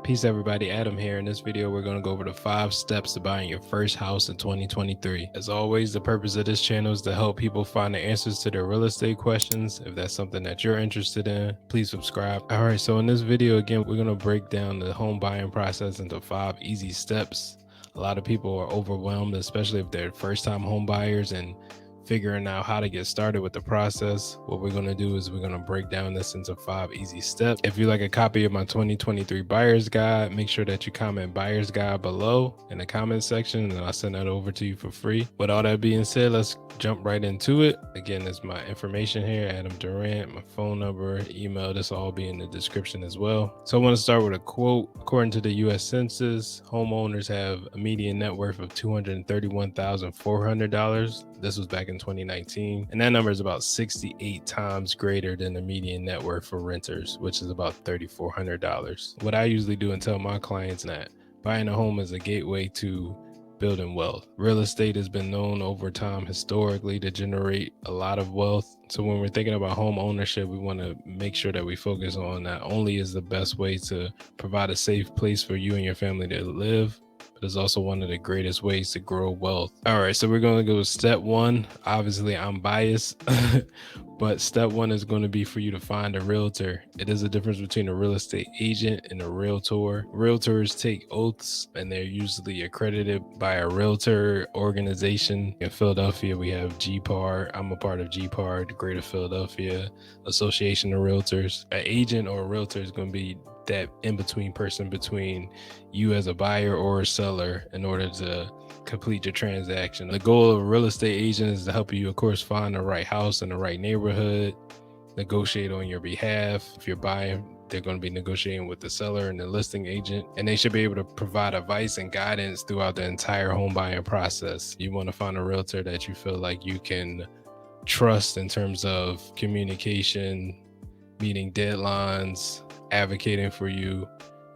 Peace everybody, Adam here. In this video, we're going to go over the 5 steps to buying your first house in 2023. As always, the purpose of this channel is to help people find the answers to their real estate questions. If that's something that you're interested in, please subscribe. All right, so in this video, again, we're going to break down the home buying process into 5 easy steps. A lot of people are overwhelmed, especially if they're first-time home buyers and figuring out how to get started with the process. What we're going to do is we're going to break down this into 5 easy steps. If you like a copy of my 2023 buyer's guide, make sure that you comment buyer's guide below in the comment section, and I'll send that over to you for free. With all that being said, let's jump right into it. Again, there's my information here, Adam Durant, my phone number, email, this will all be in the description as well. So I want to start with a quote. According to the US Census, homeowners have a median net worth of $231,400. This was back in 2019, and that number is about 68 times greater than the median net worth for renters, which is about $3,400. What I usually do and tell my clients that buying a home is a gateway to building wealth. Real estate has been known over time historically to generate a lot of wealth. So when we're thinking about home ownership, we want to make sure that we focus on not only is the best way to provide a safe place for you and your family to live, but it's also one of the greatest ways to grow wealth. All right, so we're going to go with step 1. Obviously, I'm biased, but step 1 is going to be for you to find a realtor. It is a difference between a real estate agent and a realtor. Realtors take oaths, and they're usually accredited by a realtor organization. In Philadelphia, we have GPAR. I'm a part of GPAR, the Greater Philadelphia Association of Realtors. An agent or a realtor is going to be that in-between person between you as a buyer or a seller in order to complete your transaction. The goal of a real estate agent is to help you, of course, find the right house in the right neighborhood, negotiate on your behalf. If you're buying, they're going to be negotiating with the seller and the listing agent, and they should be able to provide advice and guidance throughout the entire home buying process. You want to find a realtor that you feel like you can trust in terms of communication, meeting deadlines, advocating for you,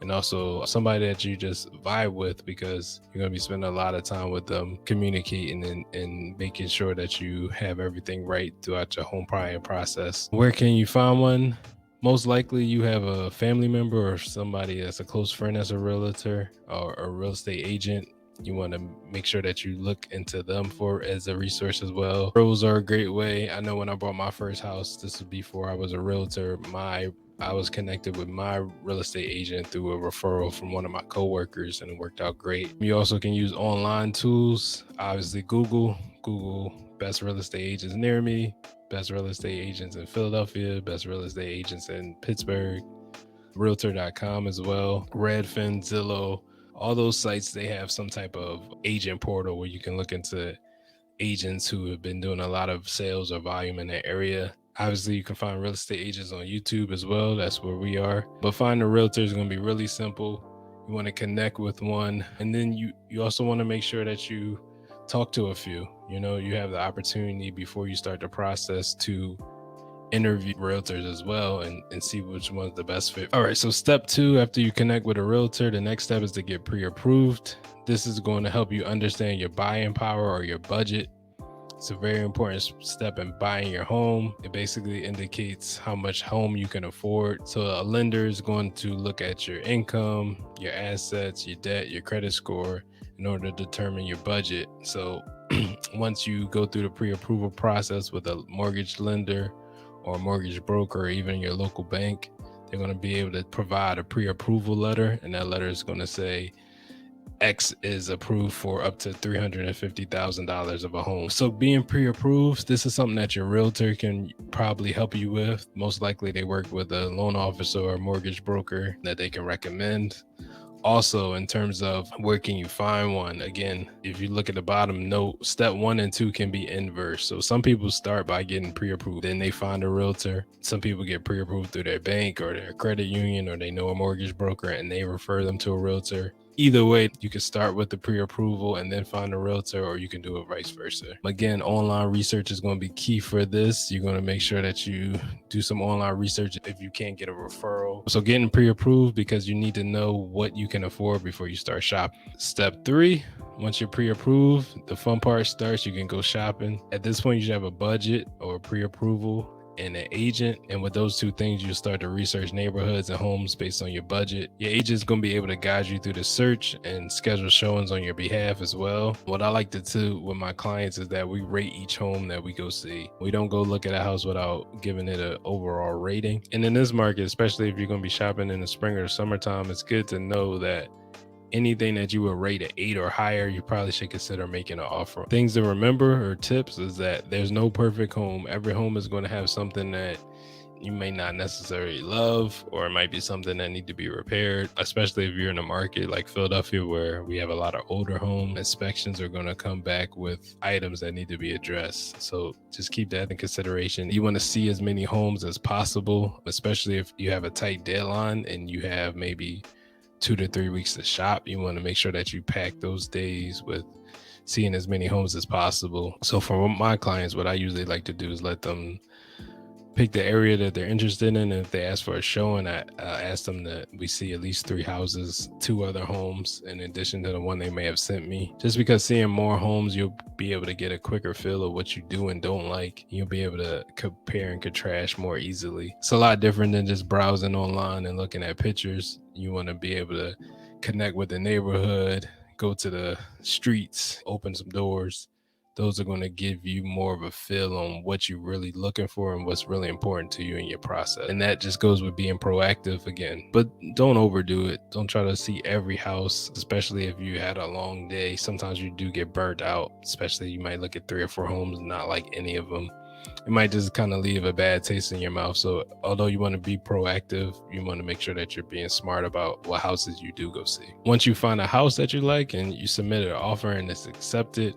and also somebody that you just vibe with, because you're going to be spending a lot of time with them communicating and making sure that you have everything right throughout your home buying process. Where can you find one? Most likely you have a family member or somebody that's a close friend as a realtor or a real estate agent. You want to make sure that you look into them for as a resource as well. Referrals are a great way. I know when I bought my first house, this was before I was a realtor, I was connected with my real estate agent through a referral from one of my coworkers, and it worked out great. You also can use online tools. Obviously, Google best real estate agents near me, best real estate agents in Philadelphia, best real estate agents in Pittsburgh, realtor.com as well, Redfin, Zillow. All those sites, they have some type of agent portal where you can look into agents who have been doing a lot of sales or volume in that area. Obviously, you can find real estate agents on YouTube as well. That's where we are. But finding a realtor is going to be really simple. You want to connect with one, and then you also want to make sure that you talk to a few. You have the opportunity before you start the process to interview realtors as well and see which one's the best fit. All right, so step 2, after you connect with a realtor, the next step is to get pre-approved. This is going to help you understand your buying power or your budget. It's a very important step in buying your home. It basically indicates how much home you can afford. So a lender is going to look at your income, your assets, your debt, your credit score in order to determine your budget. So once you go through the pre-approval process with a mortgage lender or a mortgage broker or even your local bank, they're going to be able to provide a pre-approval letter, and that letter is going to say X is approved for up to $350,000 of a home. So being pre-approved, this is something that your realtor can probably help you with. Most likely they work with a loan officer or a mortgage broker that they can recommend. Also, in terms of where can you find one, again, if you look at the bottom note, step 1 and 2 can be inverse. So some people start by getting pre-approved, then they find a realtor. Some people get pre-approved through their bank or their credit union, or they know a mortgage broker and they refer them to a realtor. Either way, you can start with the pre-approval and then find a realtor, or you can do it vice versa. Again, online research is going to be key for this. You're going to make sure that you do some online research if you can't get a referral. So getting pre-approved, because you need to know what you can afford before you start shopping. Step 3, once you're pre-approved, the fun part starts. You can go shopping. At this point, you should have a budget or pre-approval and an agent. And with those two things, you start to research neighborhoods and homes based on your budget. Your agent's going to be able to guide you through the search and schedule showings on your behalf as well. What I like to do with my clients is that we rate each home that we go see. We don't go look at a house without giving it an overall rating. And in this market, especially if you're going to be shopping in the spring or the summertime, it's good to know that anything that you would rate an 8 or higher, you probably should consider making an offer. Things to remember or tips is that there's no perfect home. Every home is going to have something that you may not necessarily love, or it might be something that need to be repaired, especially if you're in a market like Philadelphia where we have a lot of older home. Inspections are going to come back with items that need to be addressed. So just keep that in consideration. You want to see as many homes as possible, especially if you have a tight deadline and you have maybe 2 to 3 weeks to shop. You want to make sure that you pack those days with seeing as many homes as possible. So for my clients, what I usually like to do is let them pick the area that they're interested in. And if they ask for a showing, I ask them that we see at least 3 houses, 2 other homes in addition to the one they may have sent me. Just because seeing more homes, you'll be able to get a quicker feel of what you do and don't like. You'll be able to compare and contrast more easily. It's a lot different than just browsing online and looking at pictures. You want to be able to connect with the neighborhood, go to the streets, open some doors. Those are going to give you more of a feel on what you're really looking for and what's really important to you in your process. And that just goes with being proactive again. But don't overdo it. Don't try to see every house, especially if you had a long day. Sometimes you do get burnt out, especially you might look at 3 or 4 homes and not like any of them. It might just kind of leave a bad taste in your mouth. So although you want to be proactive, you want to make sure that you're being smart about what houses you do go see. Once you find a house that you like and you submit an offer and it's accepted,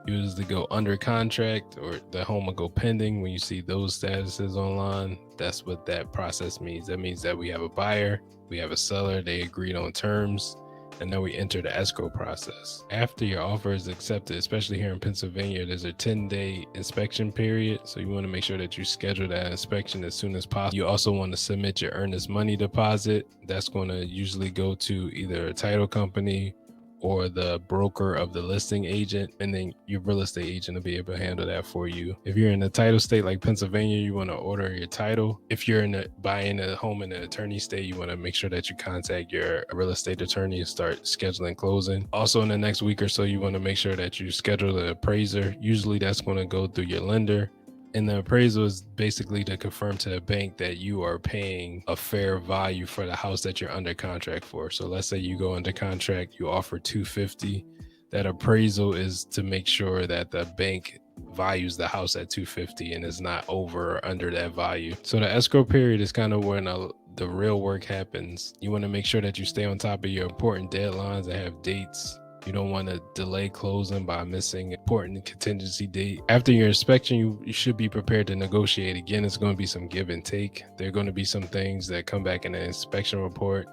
you usually go under contract, or the home will go pending. When you see those statuses online, that's what that process means. That means that we have a buyer, we have a seller, they agreed on terms, and then we enter the escrow process. After your offer is accepted, especially here in Pennsylvania, there's a 10-day inspection period. So you want to make sure that you schedule that inspection as soon as possible. You also want to submit your earnest money deposit. That's going to usually go to either a title company or the broker of the listing agent, and then your real estate agent will be able to handle that for you. If you're in a title state like Pennsylvania, you want to order your title. If you're buying a home in an attorney state, you want to make sure that you contact your real estate attorney and start scheduling closing. Also, in the next week or so, you want to make sure that you schedule the appraiser. Usually that's going to go through your lender. And the appraisal is basically to confirm to the bank that you are paying a fair value for the house that you're under contract for. So let's say you go under contract, you offer $250. That appraisal is to make sure that the bank values the house at $250 and is not over or under that value. So the escrow period is kind of when the real work happens. You want to make sure that you stay on top of your important deadlines and have dates. You don't want to delay closing by missing important contingency date. After your inspection, you should be prepared to negotiate. Again, it's going to be some give and take. There are going to be some things that come back in the inspection report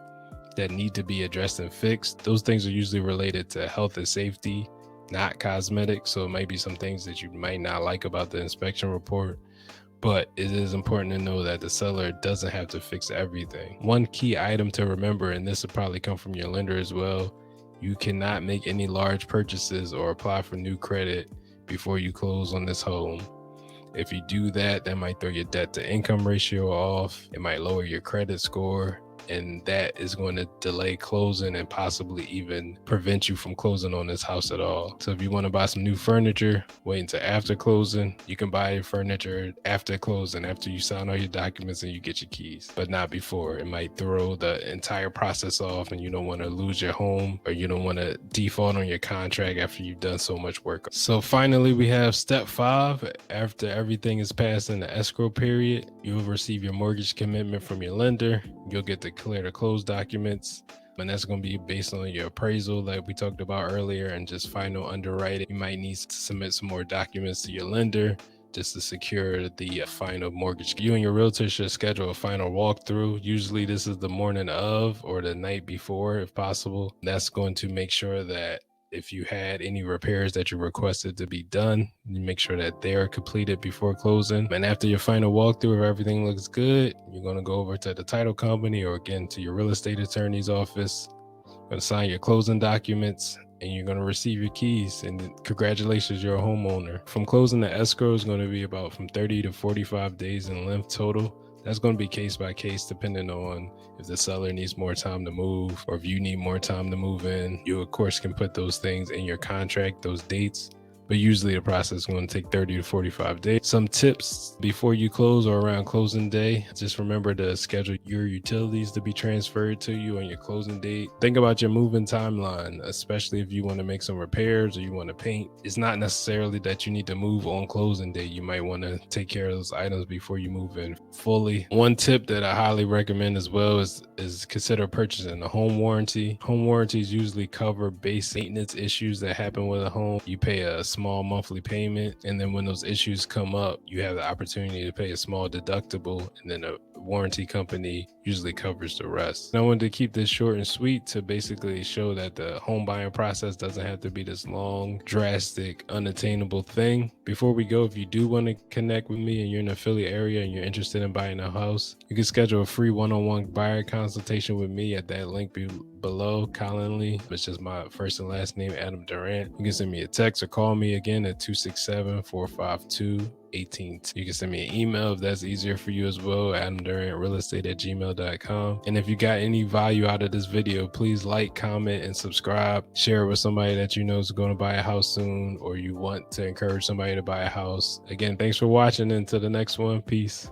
that need to be addressed and fixed. Those things are usually related to health and safety, not cosmetic. So it might be some things that you might not like about the inspection report. But it is important to know that the seller doesn't have to fix everything. One key item to remember, and this will probably come from your lender as well, you cannot make any large purchases or apply for new credit before you close on this home. If you do that, that might throw your debt to income ratio off. It might lower your credit score, and that is going to delay closing and possibly even prevent you from closing on this house at all. So if you want to buy some new furniture, wait until after closing. You can buy your furniture after closing, after you sign all your documents and you get your keys, but not before. It might throw the entire process off, and you don't want to lose your home, or you don't want to default on your contract after you've done so much work. So finally, we have step 5. After everything is passed in the escrow period, you'll receive your mortgage commitment from your lender. You'll get the clear to close documents, and that's going to be based on your appraisal that we talked about earlier and just final underwriting. You might need to submit some more documents to your lender just to secure the final mortgage. You and your realtor should schedule a final walkthrough. Usually this is the morning of or the night before if possible. That's going to make sure that if you had any repairs that you requested to be done, you make sure that they're completed before closing. And after your final walkthrough, if everything looks good, you're going to go over to the title company or again to your real estate attorney's office. You're going to sign your closing documents. and you're going to receive your keys, and congratulations, you're a homeowner. From closing to escrow is going to be about from 30 to 45 days in length total. That's going to be case by case, depending on if the seller needs more time to move or if you need more time to move in. You, of course, can put those things in your contract, those dates, but usually the process is going to take 30 to 45 days. Some tips before you close or around closing day: just remember to schedule your utilities to be transferred to you on your closing date. Think about your moving timeline, especially if you want to make some repairs or you want to paint. It's not necessarily that you need to move on closing day. You might want to take care of those items before you move in fully. One tip that I highly recommend as well is consider purchasing a home warranty. Home warranties usually cover base maintenance issues that happen with a home. You pay a small monthly payment, and then when those issues come up, you have the opportunity to pay a small deductible, and then a warranty company usually covers the rest. And I wanted to keep this short and sweet to basically show that the home buying process doesn't have to be this long, drastic, unattainable thing. Before we go, if you do want to connect with me and you're in the Philly area and you're interested in buying a house, you can schedule a free one-on-one buyer consultation with me at that link below. Calendly, which is my first and last name, Adam Durant. You can send me a text or call me again at 267-452-18. You can send me an email if that's easier for you as well, adamdurantrealestate@gmail.com. And if you got any value out of this video, please like, comment, and subscribe. Share it with somebody that you know is going to buy a house soon, or you want to encourage somebody to buy a house. Again, thanks for watching. Until the next one, peace.